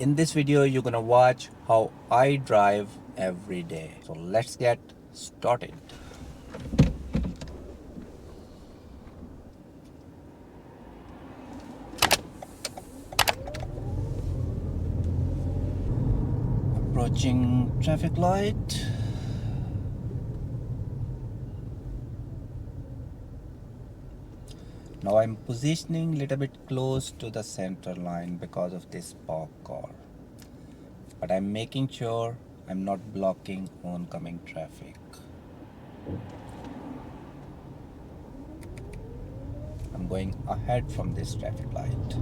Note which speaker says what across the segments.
Speaker 1: In this video, you're gonna watch how I drive every day. So let's get started. Approaching traffic light. Now I'm positioning a little bit close to the center line because of this parked car. But I'm making sure I'm not blocking oncoming traffic. I'm going ahead from this traffic light.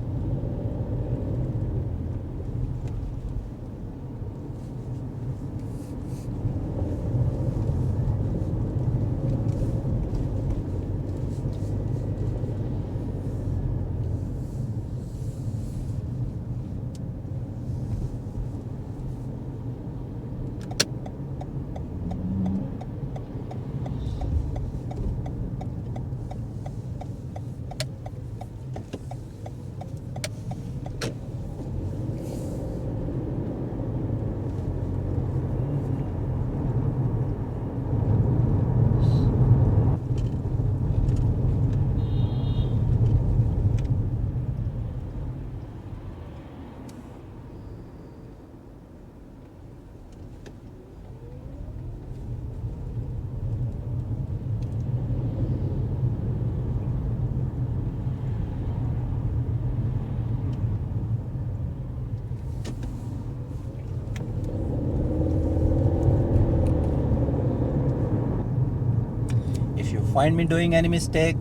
Speaker 1: If you find me doing any mistake,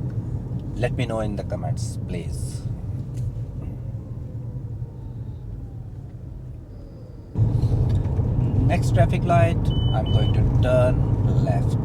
Speaker 1: let me know in the comments, please. Next traffic light, I'm going to turn left.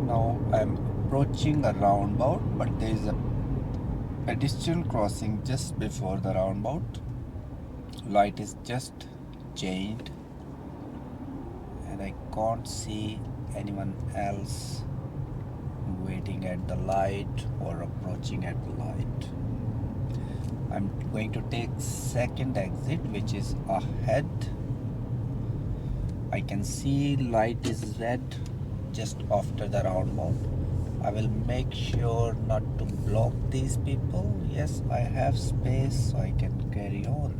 Speaker 1: Now I'm approaching a roundabout, but there is a pedestrian crossing just before the roundabout. Light is just changed and I can't see anyone else waiting at the light or approaching at the light. I'm going to take second exit, which is ahead. I can see light is red just after the roundabout. I will make sure not to block these people. Yes, I have space so I can carry on.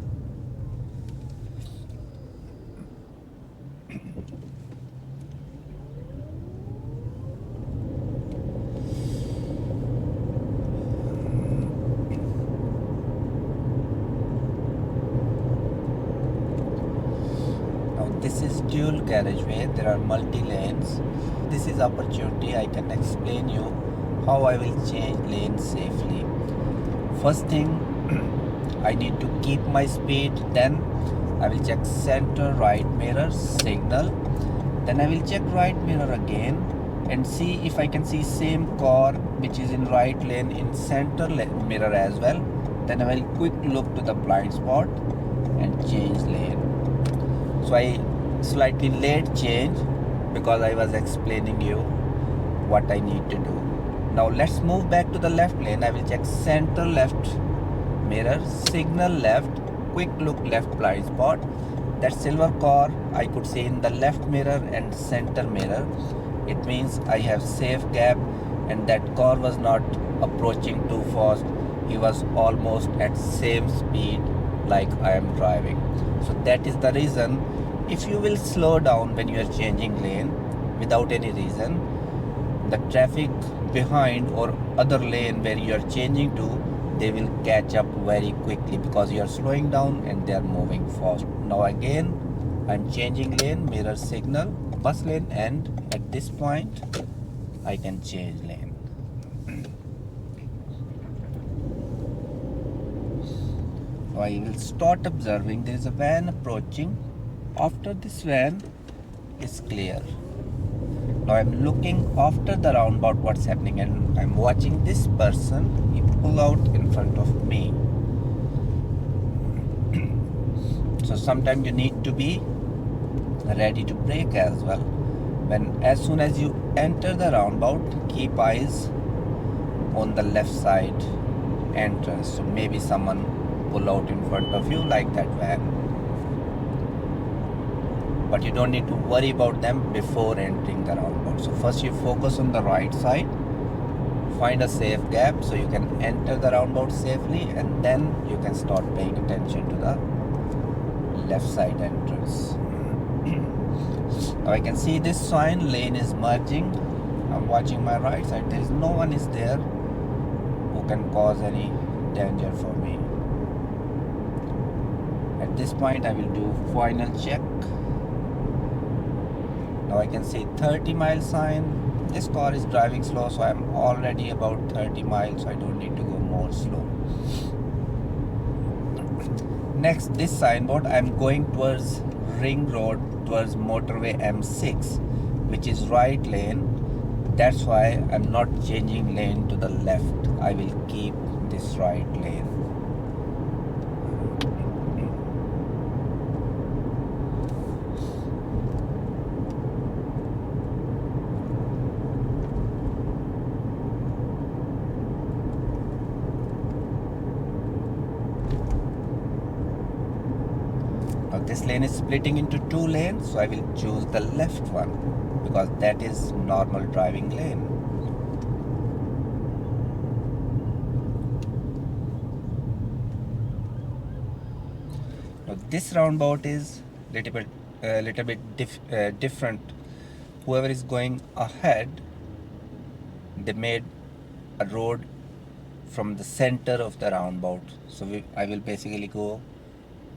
Speaker 1: Now this is dual carriageway. There are multi lanes. This is opportunity. I can explain you how I will change lanes safely. First thing, I need to keep my speed. Then I will check center right mirror signal. Then I will check right mirror again and see if I can see same car which is in right lane in center mirror as well. Then I will quick look to the blind spot and change lane. So I slightly late change because I was explaining you what I need to do. Now let's move back to the left lane. I will check center left mirror, signal left, quick look left blind spot. That silver car I could see in the left mirror and center mirror. It means I have safe gap and that car was not approaching too fast. He was almost at same speed like I am driving. So that is the reason. If you will slow down when you are changing lane without any reason, the traffic behind or other lane where you are changing to, they will catch up very quickly because you are slowing down and they are moving fast. Now again I'm changing lane, mirror signal, bus lane, and at this point I can change lane. I will start observing. There is a van approaching. After this van is clear. Now I'm looking after the roundabout what's happening, and I'm watching this person. He pull out in front of me. So sometimes you need to be ready to brake as well. As soon as you enter the roundabout, keep eyes on the left side entrance. So maybe someone pull out in front of you like that van. But you don't need to worry about them before entering the roundabout. So first you focus on the right side, find a safe gap so you can enter the roundabout safely, and then you can start paying attention to the left side entrance. Now I can see this sign, lane is merging. I'm watching my right side. There is no one is there who can cause any danger for me. At this point I will do final check. Now I can see 30 mile sign. This car is driving slow, so I'm already about 30 miles, so I don't need to go more slow. Next, this signboard, I'm going towards Ring Road, towards motorway M6, which is right lane. That's why I'm not changing lane to the left. I will keep this right lane. Now this lane is splitting into two lanes, so I will choose the left one because that is normal driving lane. Now this roundabout is little bit different. Whoever is going ahead, they made a road from the center of the roundabout. So I will basically go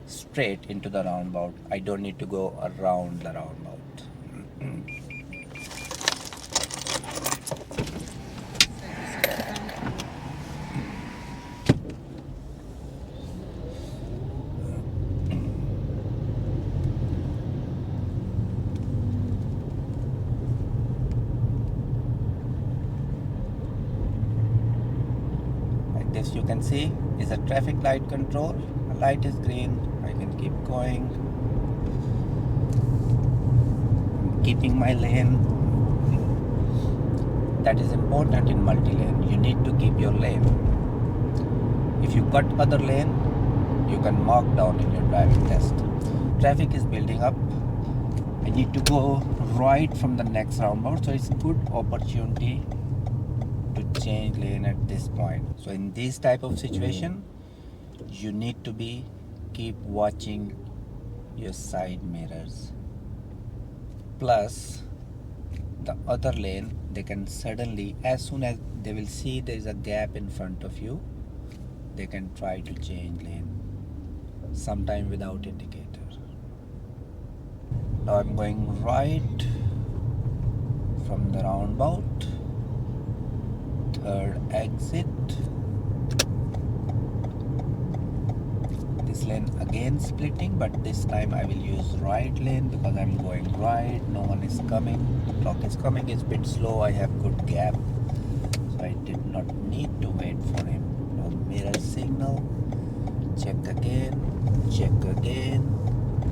Speaker 1: straight into the roundabout. I don't need to go around the roundabout. Like this you can see is a traffic light control. The light is green. I can keep going. I'm keeping my lane. That is important in multi-lane. You need to keep your lane. If you cut other lane, you can mark down in your driving test. Traffic is building up. I need to go right from the next roundabout, so it's a good opportunity to change lane at this point. So in this type of situation, you need to keep watching your side mirrors. Plus the other lane, they can suddenly, as soon as they will see there is a gap in front of you, they can try to change lane, sometime without indicator. Now I'm going right from the roundabout, third exit. This lane again splitting, but this time I will use right lane because I'm going right. No one is coming. Truck is coming. It's a bit slow. I have good gap, so I did not need to wait for him. No mirror signal. Check again,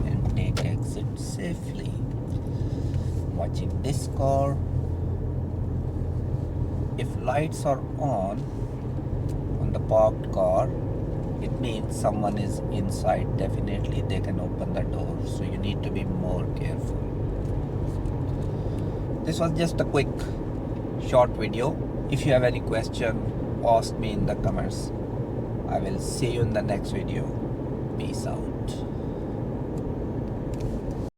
Speaker 1: and take exit safely. Watching this car. If lights are on the parked car, it means someone is inside. Definitely they can open the door, so you need to be more careful. This was just a quick short video. If you have any question, ask me in the comments. I will see you in the next video. Peace out.